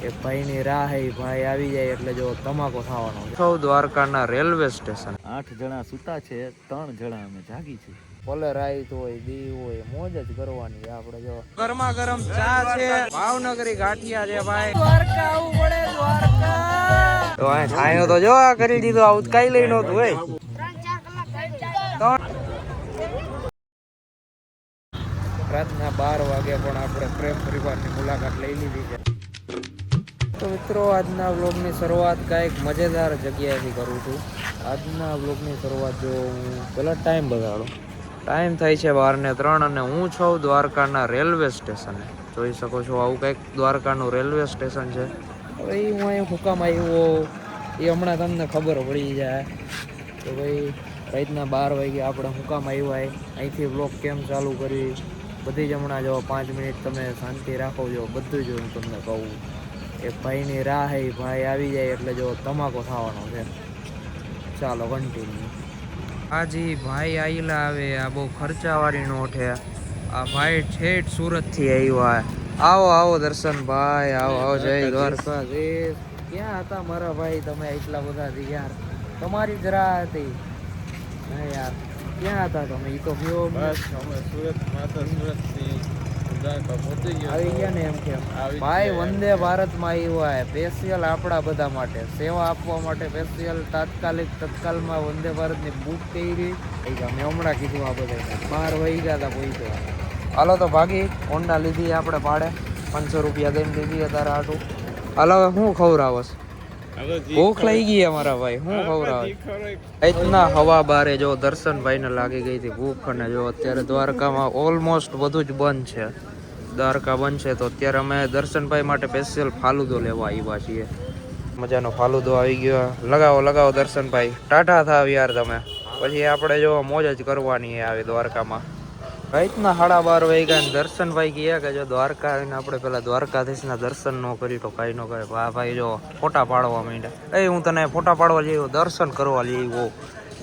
એ ભાઈની રાહ હે, ભાઈ આવી જાય એટલે જો તમાકો થવાનો છે. સૌ દ્વારકાના રેલવે સ્ટેશન 8 જણા સૂતા છે, 3 જણા અમે જાગી છે. ભલે રાઈત હોય દી હોય મોજ જ કરવાની. આપણે જો ગરમા ગરમ ચા છે, ભાવનગરી ગાંઠિયા છે ભાઈ. દ્વારકા આવું પડે દ્વારકા. તો આ છાયો તો જો આ કરી દીધો, આવું કઈ લઈ નતું હોય. રાતના 12 વાગે પણ આપણે પ્રેમ પરિવારની મુલાકાત લઈ લીધી છે. તો મિત્રો આજના વ્લોગની શરૂઆત કાંઈક મજેદાર જગ્યાએથી કરું છું. આજના વ્લોગની શરૂઆત જો હું પહેલા ટાઈમ બતાડું. ટાઈમ થાય છે 12:03 અને હું છું દ્વારકાના રેલવે સ્ટેશને. જોઈ શકો છો આવું કંઈક દ્વારકાનું રેલવે સ્ટેશન છે. હવે હું અહીં હુકામ આવ્યો એ હમણાં તમને ખબર પડી જાય કે ભાઈ રાતના 12 વાગે આપણે હુકામ આવ્યા અહીંથી વ્લોગ કેમ ચાલુ કરી બધી જ હમણાં જો 5 મિનિટ તમે શાંતિ રાખો જો બધું જ હું તમને કહું. એ ભાઈની રાહ હે, ભાઈ આવી જાય એટલે જો તમાકો થવાનો છે. ચાલો કન્ટિન્યુ. હાજી ભાઈ આઈલા આવે. આ બહુ ખર્ચાવાળી નોટ હે. આ ભાઈ ઠેઠ સુરતથી આવ્યા. આવો આવો દર્શનભાઈ, આવો આવો. જય દ્વારકાધીશ. ક્યાં હતા મારા ભાઈ તમે એટલા બધા યાર? તમારી જ રાહ હતી યાર. ક્યાં હતા તમે? એ તો કયો. બસ અમે સુરત માતા સુરતથી આવી ગયા ને એમ કેમ ભાઈ. વંદે ભારતમાં આવ્યો હે સ્પેશિયલ આપણા બધા માટે સેવા આપવા માટે. સ્પેશિયલ તત્કાલમાં વંદે ભારતની બુક કરી. મેં હમણાં કીધું આ બધા 12 વાગ્યા હતા પહોંચ્યો. હાલો તો ભાગી હોન્ડા લીધી આપણે ભાડે 500 રૂપિયા દઈને લીધી અત્યારે આટું. હાલો હું ખવડાવસ? ભૂખ લઈ ગઈ અમારા ભાઈ. હું ખવડાવે એટલા હવા બારે જો દર્શનભાઈને લાગી ગઈ હતી ભૂખ. અને જો અત્યારે દ્વારકામાં ઓલમોસ્ટ બધું જ બંધ છે. દ્વારકા બંધ છે તો અત્યારે અમે દર્શનભાઈ માટે સ્પેશિયલ ફાલુદો લેવા આવ્યા છીએ. મજાનો ફાલુદો આવી ગયો. લગાવો લગાવો દર્શનભાઈ. ટાટા થાવ યાર તમે. પછી આપણે જો મોજ જ કરવાની આવે દ્વારકામાં. રાતના 12:30 વાગ્યા. દર્શનભાઈ કહે કે જો દ્વારકા આવીને આપણે પેલા દ્વારકાધીશના દર્શન ન કરી તો કાંઈ ન કરે. ભાઈ જો ફોટા પાડવા માંડ્યા. હું તને ફોટા પાડવા જઈ દર્શન કરવા લઈ આવ્યો.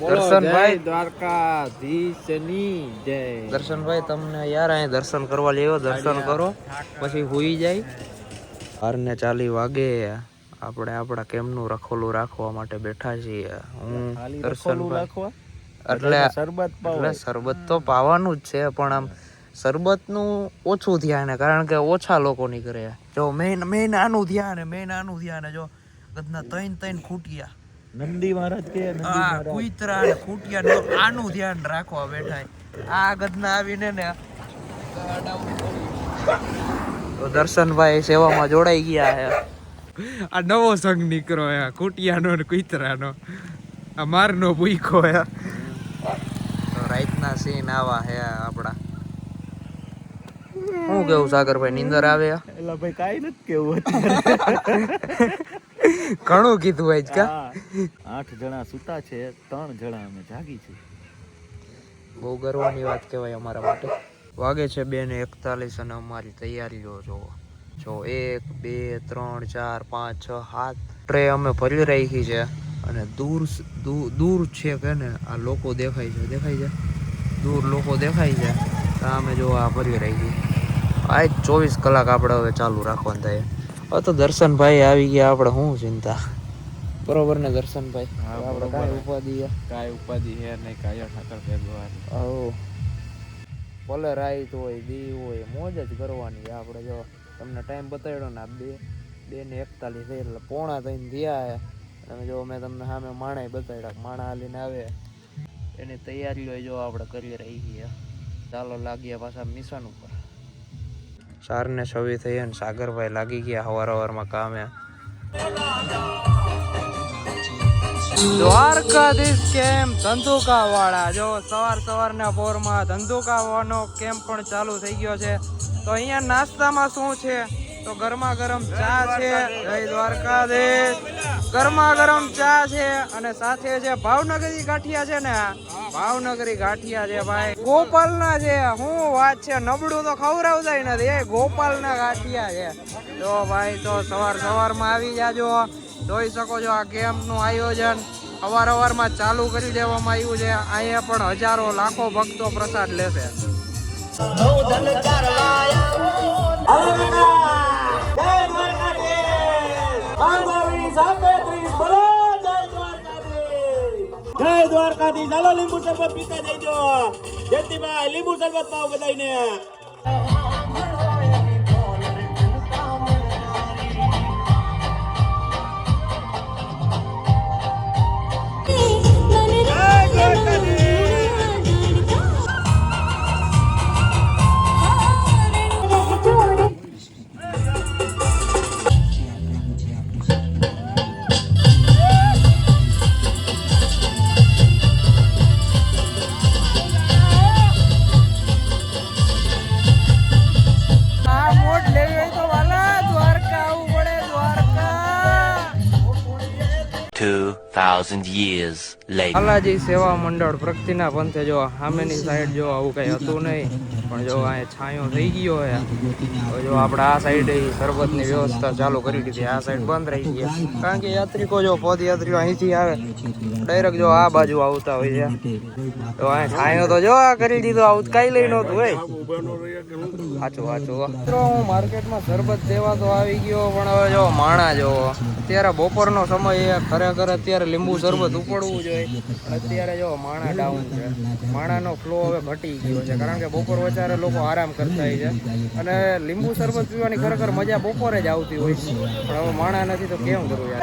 દર્શનભાઈ દ્વારકાધીશની જય. દર્શનભાઈ તમને યાર અહીં દર્શન કરવા લેવો. દર્શન કરો પછી હુઈ જાય. 12:40 વાગે આપણે આપણા કેમનું રખોલું રાખવા માટે બેઠા છીએ. હું દર્શનભાઈ એટલે શરબત તો પાવાનું જ છે પણ આમ શરબતનું ઓછું ધ્યાન હે કારણ કે ઓછા લોકો ની કરે. જો મેન આનું ધ્યાન જો ગદના 3 ખૂટિયા નંદી મહારાજ કે કુતરા ને ખૂટિયા આનું ધ્યાન રાખવા બેઠા. આ ગદના આવીને ને તો દર્શનભાઈ સેવામાં જોડાઈ ગયા હે. આ નવો સંઘ નીકળો હે ખૂટિયાનો ને કુતરાનો. આ મારનો ભૂખો હે. રાતના સીન આવા હે આપડા. શું કેવું સાગરભાઈ? નીંદર આવે? એલા ભાઈ કાઈ નથી કેવું. ઘણું કીધું આજ કા. 8 જણા સૂતા છે, 3 જણા અમે જાગી છે. બહુ ગર્વની વાત કહેવાય અમારા માટે. વાગે છે 2:41 અને અમારી તૈયારીઓ જોવો. જો 1 2 3 4 5 6 7 ટ્રે અમે ભરી રાખી છે. અને દૂર છે કે ને આ લોકો દેખાય છે દૂર લોકો દેખાય છે. અમે જો આ ભરી રહી આ 24 કલાક આપણે હવે ચાલુ રાખવાનું થાય. હવે તો દર્શનભાઈ આવી ગયા. આપણે શું ચિંતા? બરોબર ને દર્શનભાઈ? આપણે કાંઈ ઉપાધિ હે નહીં. કાયા ઠાકર ભેગવાર ભલે રાઈત હોય દી હોય મોજ જ કરવાની. આપણે જો તમને ટાઈમ બતાવ્યો ને 2:41 થઈ એટલે 2:45 થયા. તમે જો મેં તમને સામે માણા બતાવ્યા. માણા હાલીને આવે એની તૈયારીઓ જો આપણે કરી રહી છીએ. ચાલો લાગીએ પાછા મિશન ઉપર. 4:26 થઈ અને સાગરભાઈ લાગી ગયા સવારમાં કામે. દ્વારકાધીશ કેમ્પ ધંધુકા વાળા જો સવારના પોરમાં ધંધુકાવાનો કેમ્પ પણ ચાલુ થઈ ગયો છે. તો અહીંયા નાસ્તામાં શું છે તો ગરમા ગરમ ચા છે. જય દ્વારકાધીશ. ગરમા ગરમ ચા છે અને સાથે છે ભાવનગરી ગાંઠિયા છે ને. ભાવનગરી ગાંઠિયા છે ભાઈ. ગોપાલના છે. શું વાત છે? નબળું તો ખવડાવતા નથી. એ ગોપાલના ગાંઠિયા છે. જો ભાઈ તો સવારમાં આવી જાજો. જોઈ શકો છો આ કેમ્પનું આયોજન સવારમાં ચાલુ કરી દેવામાં આવ્યું છે. અહીંયા પણ હજારો લાખો ભક્તો પ્રસાદ લેશે. જય દ્વારકાધીશ. ચાલો લીંબુ શરબત પીતા જઈજો. જયંતિભાઈ લીંબુ શરબત પાવ બધાને. આ મોટ લેવી હોય તો વાલા દ્વારકા આવવું પડે. Dwarka 2,000 years later. બાલાજી સેવા મંડળ પ્રગતિના પંથે જો સામેની સાઈડ જો આવું કઈ હતું નહીં, પણ જો આ છાંયો થઈ ગયો હે. તો જો આપણે આ સાઈડ શરબતની વ્યવસ્થા ચાલુ કરી દીધી. આ સાઈડ બંધ રહી ગયા કારણ કે યાત્રિકો જો પદયાત્રીઓ અહીંથી આવે ડાયરેક્ટ જો આ બાજુ આવતા હોય છે. તો આ છાંયો તો જો આ કરી દીધો. આવું કઈ લઈ નહોતું હોય. સાચું સાચું. મિત્રો હું માર્કેટમાં શરબત દેવા તો આવી ગયો, પણ હવે જો માણા જો અત્યારે બપોરનો સમય ખરેખર અત્યારે લીંબુ શરબત ઉપડવું જોઈએ, પણ અત્યારે જો માણા ડાઉન છે. માણાનો ફ્લો હવે ઘટી ગયો છે કારણ કે બપોર વચારે લોકો આરામ કરતા હોય છે, અને લીંબુ શરબત પીવાની ખરેખર મજા બપોરે જ આવતી હોય છે, પણ હવે માણા નથી તો કેમ કરવું યાર.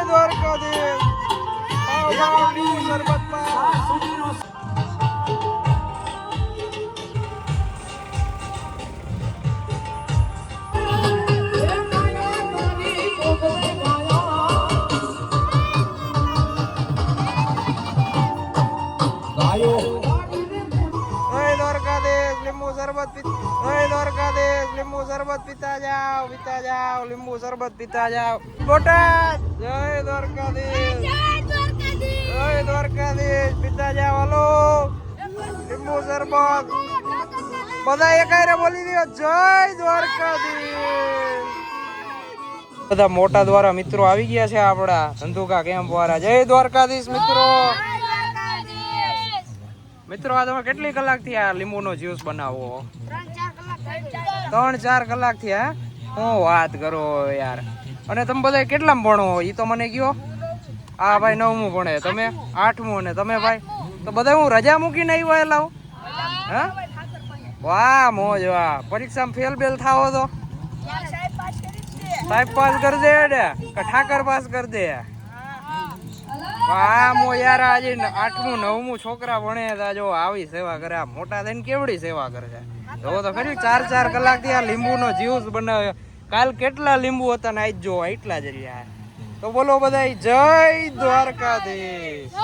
દ્વારકાધીશ લીંબુ શરબત લીંબુ શરબત પીતા જાઓ, પીતા જાઓ, લીંબુ શરબત પીતા જાઓ. બોટાદ જય દ્વારકાધીશ, જય દ્વારકાધીશ. પીતા જાઓ, હાલો લીંબુ શરબત બધા એકાયરે બોલી દો જય દ્વારકાધીશ. બધા મોટા દ્વારા મિત્રો આવી ગયા છે આપણા ધંધુકા કેમ્પ વાળા. જય દ્વારકાધીશ મિત્રો. મિત્રો આ તમે કેટલી કલાકથી આ લીંબુનો જ્યુસ બનાવો? 3-4 કલાક થી. હે હું વાત કરો યાર. અને તમે બધા કેટલામાં ભણો એ તો મને કયો. આ ભાઈ 9મું ભણે, તમે 8મું, અને તમે ભાઈ તો બધા હું રજા મૂકીને આવ્યો લાવ. હા વાહ મોજ વાહ. પરીક્ષામાં ફેલ બેલ થાવો તો સાહેબ પાસ કરી દે કે ઠાકર પાસ કરી દે. હા મો યાર આજે 8મું 9મું છોકરા ભણે જો આવી સેવા કરે. મોટા થઈને કેવડી સેવા કરે છે. તો ખરી 4-4 કલાકથી આ લીંબુનો જ્યુસ બનાવ્યો. કાલ કેટલા લીંબુ હતા ને આજ જો એટલા જ રહ્યા. તો બોલો બધા જય દ્વારકાધીશ.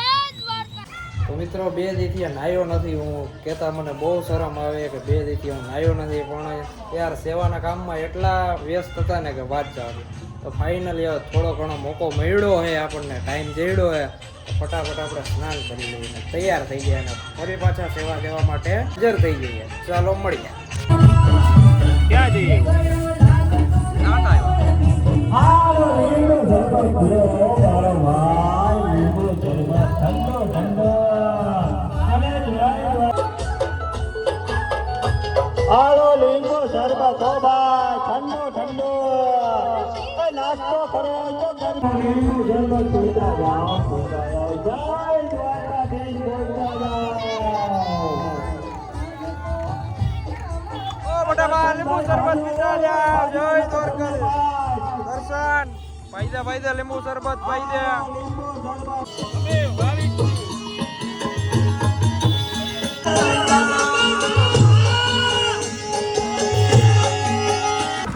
તો મિત્રો 2 દીથી નાયો નથી. હું કહેતા મને બહુ શરમ આવે કે 2 દીથી હું નાયો નથી, પણ યાર સેવાના કામમાં એટલા વ્યસ્ત હતા ને કે વાત જવા. તો ફાઇનલી થોડો ઘણો મોકો મળ્યો છે આપણને, ટાઈમ જડ્યો છે, ફટાફટ આપણે સ્નાન કરી લઈએ, તૈયાર થઈ ગયા અને ફરી પાછા સેવા દેવા માટે હાજર થઈ જઈએ. ચાલો મળીએ. ક્યાં જઈએ? આલો લીંબુ શરબત હો ભાઈ, ઠંડો ઠંડો નાસ્તો કરો. લીંબુ શરબત પીતા જાઓ, પીતા જાઓ. જય દ્વારકાધીશ બોલતા જાઓ. ઓ મોટા બા લીંબુ શરબત પીતા જાઓ. જય દ્વારકાધીશ. દર્શન પાઈ દે લીંબુ શરબત પાઈ દે.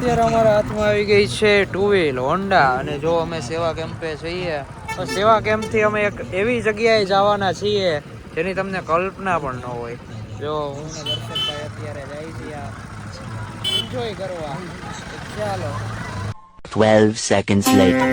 અત્યારે અમારા હાથમાં આવી ગઈ છે 2 વ્હીલ હોન્ડા, અને જો અમે સેવા કેમ્પે છીએ તો સેવા કેમ્પથી અમે એક એવી જગ્યાએ જવાના છીએ જેની તમને કલ્પના પણ ન હોય. જો હું ને દર્શનભાઈ અત્યારે જાય છીએ એન્જોય કરવા. ચાલો 12 seconds later.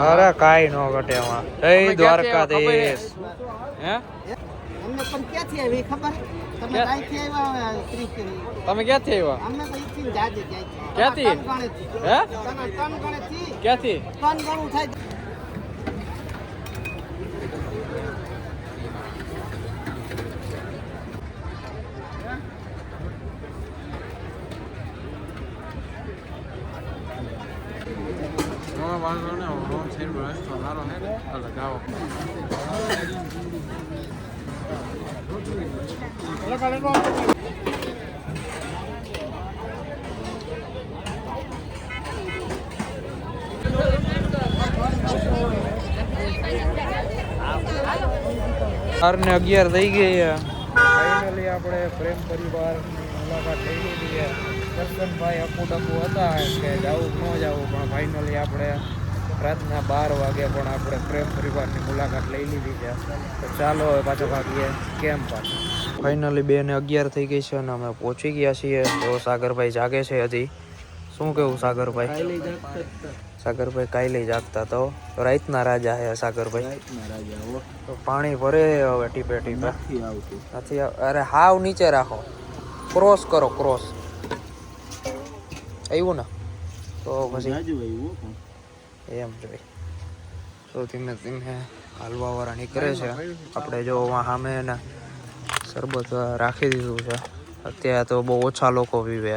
અરે કાઈ નો ઘટે એમાં. જય દ્વારકાધીશ. હે અમને પણ ક્યાંથી આવી ખબર? તમે ક્યાંથી આવ્યા? તમે ક્યાંથી આવ્યા? અમે તો ઈથી જાજે ક્યાંથી? હે ત્રણ ગણેથી ક્યાંથી? 3 ગણું થાય. ને 11 થઈ ગઈ છે. ફાઇનલી આપણે પ્રેમ પરિવારની મુલાકાત લઈ લીધી છે. દર્શનભાઈ અપુડપુ હતા કે જવું ન જવું, પણ ફાઇનલી આપણે રાતના 12 વાગે પણ આપણે પ્રેમ પરિવારની મુલાકાત લઈ લીધી છે. તો ચાલો હવે પાછા ભાગીએ કેમ પાછા. ફાઇનલી 2:11 થઈ ગઈ છે અને અમે પહોંચી ગયા છીએ. તો સાગરભાઈ જાગે છે હજી. શું કેવું સાગરભાઈ? સાગરભાઈ કાલે જાગતા તો રાતના રાજા હે સાગરભાઈ. તો પાણી ભરે હવે ટીપે ટીપે નથી. અરે હાવ નીચે રાખો, ક્રોસ કરો, ક્રોસ આવ્યું ને તો પછી એમ જોઈ. તો ધીમે ધીમે હાલવા વાળા નીકળે છે. આપણે જો સામે ને શરબત રાખી દીધું છે. અત્યારે તો બહુ ઓછા લોકો પીવે.